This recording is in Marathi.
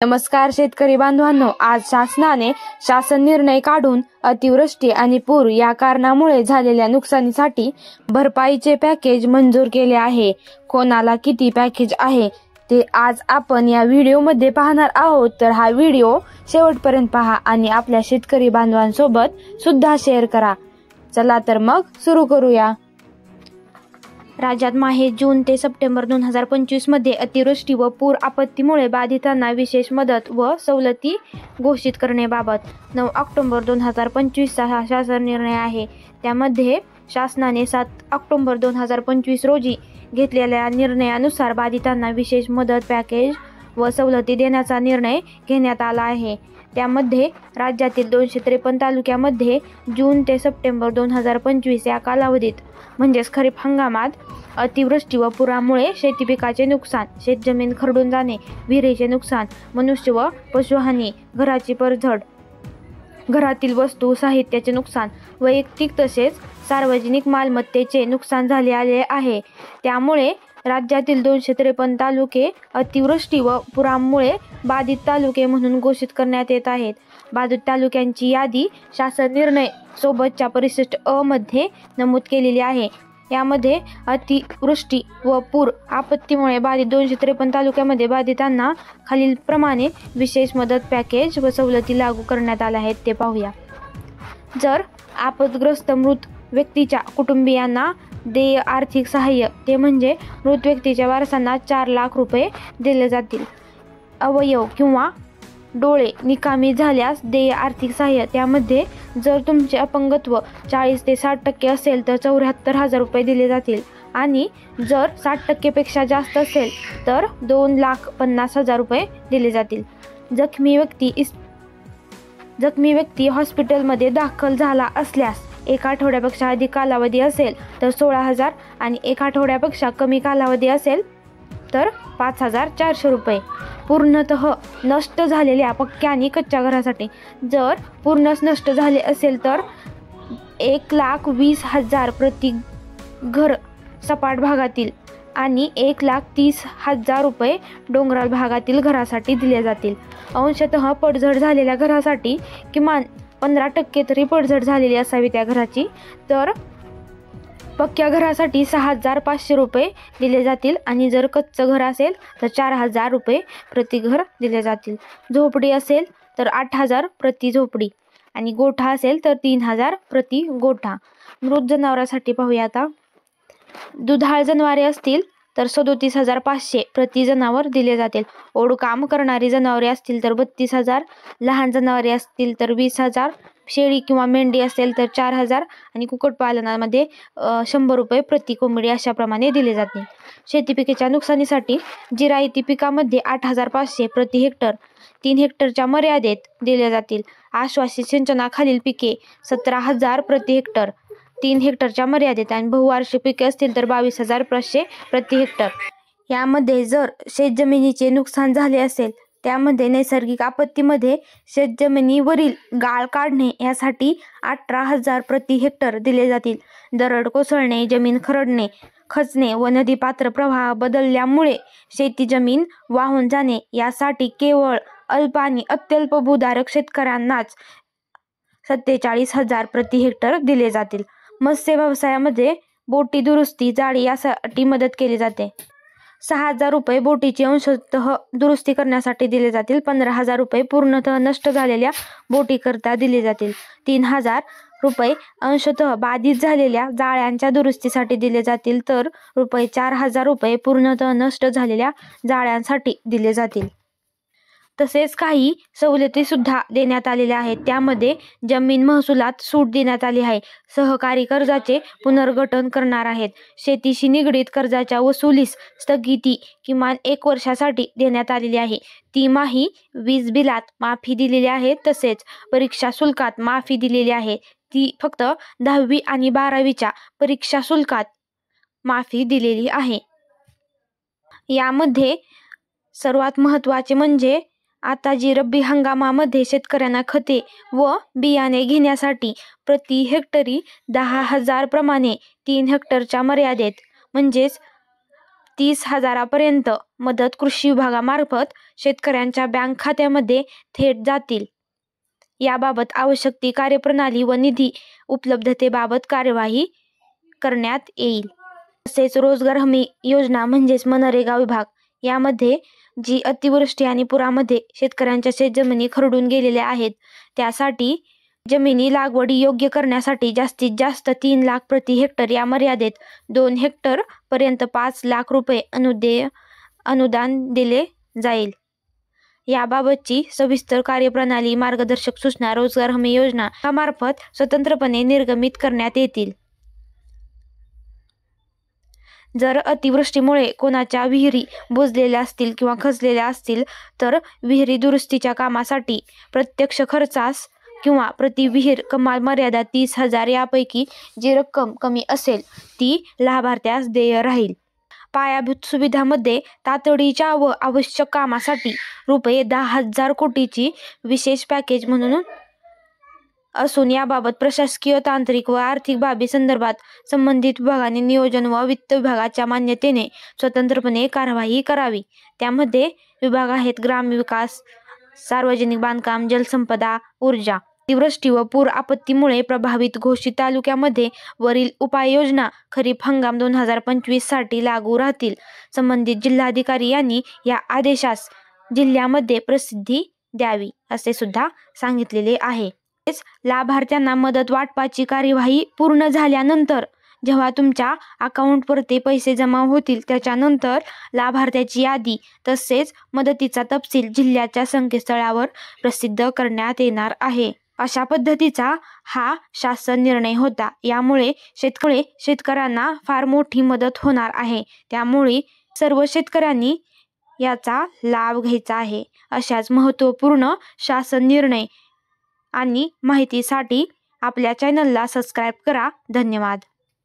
नमस्कार शेतकरी बांधवांनो, आज शासनाने शासन निर्णय काढून अतिवृष्टी आणि पूर या कारणामुळे झालेल्या नुकसानीसाठी भरपाईचे पॅकेज मंजूर केले आहे। कोणाला किती पॅकेज आहे ते आज आपण या व्हिडिओमध्ये पाहणार आहोत, तर हा व्हिडिओ शेवटपर्यंत पहा आणि आपल्या शेतकरी बांधवांसोबत सुद्धा शेअर करा। चला तर मग सुरू करूया। राज्यात माहे जून ते सप्टेंबर 2025 मध्ये अतिवृष्टी व पूर आपत्तीमुळे बाधितांना विशेष मदत व सवलती घोषित करण्याबाबत 9 ऑक्टोबर 2025 चा हा शासन निर्णय आहे। त्यामध्ये शासनाने 7 ऑक्टोबर 2025 रोजी घेतलेल्या निर्णयानुसार बाधितांना विशेष मदत पॅकेज व सवलती देण्याचा निर्णय घेण्यात आला आहे। त्यामध्ये राज्यातील 253 तालुक्यामध्ये जून ते सप्टेंबर 2025 या कालावधीत म्हणजेच खरीप हंगामात अतिवृष्टी व पुरामुळे शेती पिकाचे नुकसान, शेतजमीन खरडून जाणे, विहिरीचे नुकसान, मनुष्य व पशुहानी, घराची पडझड, घरातील वस्तू साहित्याचे नुकसान, वैयक्तिक तसेच सार्वजनिक मालमत्तेचे नुकसान झाले आहे। त्यामुळे राज्यातील 253 तालुके अतिवृष्टी व पुरामुळे बाधित तालुके म्हणून घोषित करण्यात येत आहेत। बाधित तालुक्यांची यादी शासन निर्णय सोबतच्या परिशिष्ट अ मध्ये नमूद केलेली आहे। यामध्ये अतिवृष्टी व पूर आपत्तीमुळे बाधित 253 तालुक्यामध्ये बाधितांना खालीलप्रमाणे विशेष मदत पॅकेज व सवलती लागू करण्यात आल्या आहेत, ते पाहूया। जर आपदग्रस्त मृत व्यक्तीच्या कुटुंबियांना देय आर्थिक सहाय्य, ते म्हणजे मृत व्यक्तीच्या वारसांना 4 लाख रुपये दिले जातील। अवयव किंवा डोळे निकामी झाल्यास देय आर्थिक सहाय्य, त्यामध्ये जर तुमचे अपंगत्व 40 ते 60% असेल तर 74,000 रुपये दिले जातील आणि जर 60% पेक्षा जास्त असेल तर 2,50,000 रुपये दिले जातील। जखमी व्यक्ती हॉस्पिटलमध्ये दाखल झाला असल्यास 1 आठवड्यापेक्षा अधिक कालावधी असेल तर 16,000 आणि 1 आठवड्यापेक्षा कमी कालावधी असेल तर 5,400 रुपये। पूर्णतः नष्ट झालेल्या पक्क्या आणि कच्च्या घरासाठी जर पूर्णच नष्ट झाले असेल तर 1,20,000 प्रति घर सपाट भागातील आणि 1,30,000 रुपये डोंगराळ भागातील घरासाठी दिले जातील। अंशतः पडझड झालेल्या घरासाठी किमान 15% तरी पडझड झालेली असावी त्या घराची, तर पक्क्या घरासाठी 6,500 रुपये दिले जातील आणि जर कच्चं घर असेल तर 4,000 रुपये प्रति घर दिले जातील। झोपडी असेल तर 8,000 प्रति झोपडी आणि गोठा असेल तर 3,000 प्रति गोठा। मृत जनावरांसाठी पाहूया आता। दुधाळ जनावरे असतील तर 37,500 प्रति जनावर दिले जातील। ओढकाम करणारी जनावरे असतील तर 32,000, लहान जनावरे असतील तर 20,000, शेळी किंवा मेंढी असेल तर 4,000 आणि कुक्कुटपालनामध्ये 100 रुपये प्रति कोंबडी अशाप्रमाणे दिले जातील। शेती पिकाच्या नुकसानीसाठी जिरायती पिकामध्ये 8,500 प्रति हेक्टर 3 हेक्टरच्या मर्यादेत दिले जातील। आश्वासित सिंचनाखालील पिके 17,000 प्रति हेक्टर 3 हेक्टरच्या मर्यादेत आणि बहुवार्षिक पिके असतील तर 22,500 प्रति हेक्टर। यामध्ये जर शेतजमिनीचे नुकसान झाले असेल त्यामध्ये नैसर्गिक आपत्तीमध्ये शेतजमिनीवरील गाळ काढणे यासाठी 18,000 प्रति हेक्टर दिले जातील। दरड कोसळणे, जमीन खरडणे, खचणे व नदी पात्र प्रवाह बदलल्यामुळे शेती जमीन वाहून जाणे यासाठी केवळ अल्प आणि अत्यल्प भूधारक शेतकऱ्यांनाच 47,000 प्रति हेक्टर दिले जातील। मत्स्य व्यवसायामध्ये बोटी दुरुस्ती जाळी यासाठी मदत केली जाते। 6,000 रुपये बोटीची अंशतः दुरुस्ती करण्यासाठी दिले जातील। 15,000 रुपये पूर्णतः नष्ट झालेल्या बोटीकरता दिले जातील। 3,000 रुपये अंशतः बाधित झालेल्या जाळ्यांच्या दुरुस्तीसाठी दिले जातील, तर रुपये 4,000 रुपये पूर्णतः नष्ट झालेल्या जाळ्यांसाठी दिले जातील। तसेच काही सवलती सुद्धा देण्यात आलेल्या आहेत। त्यामध्ये जमीन महसुलात सूट देण्यात आली आहे। सहकारी कर्जाचे पुनर्गठन करणार आहेत। शेतीशी निगडीत कर्जाच्या वसुलीस स्थगिती किमान 1 वर्षासाठी देण्यात आलेली आहे। तिमाही वीज बिलात माफी दिलेली आहे। तसेच परीक्षा शुल्कात माफी दिलेली आहे, ती फक्त 10वी आणि 12वीच्या परीक्षा शुल्कात माफी दिलेली आहे। यामध्ये सर्वात महत्त्वाचे म्हणजे आता जी रब्बी हंगामामध्ये शेतकऱ्यांना खते व बियाणे घेण्यासाठी प्रति हेक्टरी 10,000 प्रमाणे 3 हेक्टरच्या मर्यादेत म्हणजेच 30,000पर्यंत मदत कृषी विभागामार्फत शेतकऱ्यांच्या बँक खात्यामध्ये थेट जातील। याबाबत आवश्यक ती कार्यप्रणाली व निधी उपलब्धतेबाबत कार्यवाही करण्यात येईल। तसेच रोजगार हमी योजना म्हणजेच मनरेगा विभाग यामध्ये जी अतिवृष्टी आणि पुरामध्ये शेतकऱ्यांच्या शेतजमिनी खरडून गेलेल्या आहेत त्यासाठी जमिनी लागवडी योग्य करण्यासाठी जास्तीत जास्त 3 लाख प्रति हेक्टर या मर्यादेत 2 हेक्टर पर्यंत 5 लाख रुपये अनुदान दिले जाईल। याबाबतची सविस्तर कार्यप्रणाली मार्गदर्शक सूचना रोजगार हमी योजना मार्फत स्वतंत्रपणे निर्गमित करण्यात येतील। जर अतिवृष्टीमुळे कोणाच्या विहिरी बुजलेल्या असतील किंवा खचलेल्या असतील तर विहिरी दुरुस्तीच्या कामासाठी प्रत्यक्ष खर्चास किंवा प्रति विहीर कमाल मर्यादा 30,000 यापैकी जी रक्कम कमी असेल ती लाभार्थ्यास देय राहील। पायाभूत सुविधांमध्ये तातडीच्या व आवश्यक कामासाठी रुपये 10,000 कोटीची विशेष पॅकेज म्हणून असून याबाबत प्रशासकीय, तांत्रिक व आर्थिक बाबी संदर्भात संबंधित विभागाने नियोजन व वित्त विभागाच्या मान्यतेने स्वतंत्रपणे कार्यवाही करावी। त्यामध्ये विभाग आहेत ग्रामविकास, सार्वजनिक बांधकाम, जलसंपदा, ऊर्जा। अतिवृष्टी व पूर आपत्तीमुळे प्रभावित घोषित तालुक्यामध्ये वरील उपाययोजना खरीप हंगाम 2025 साठी लागू राहतील। संबंधित जिल्हाधिकारी यांनी या आदेशास जिल्ह्यामध्ये प्रसिद्धी द्यावी असे सुद्धा सांगितलेले आहे। लाभार्थ्यांना मदत वाटपाची कार्यवाही पूर्ण झाल्यानंतर जेव्हा तुमच्या अकाउंटवरती पैसे जमा होतील त्याच्यानंतर लाभार्थ्याची यादी तसेच मदतीचा तपशील जिल्ह्याच्या संकेतस्थळावर प्रसिद्ध करण्यात येणार आहे। अशा पद्धतीचा हा शासन निर्णय होता। यामुळे शेतकऱ्यांना फार मोठी मदत होणार आहे। त्यामुळे सर्व शेतकऱ्यांनी याचा लाभ घ्यायचा आहे। अशाच महत्त्वपूर्ण शासन निर्णय आणि माहितीसाठी आपल्या चॅनलला सबस्क्राईब करा। धन्यवाद।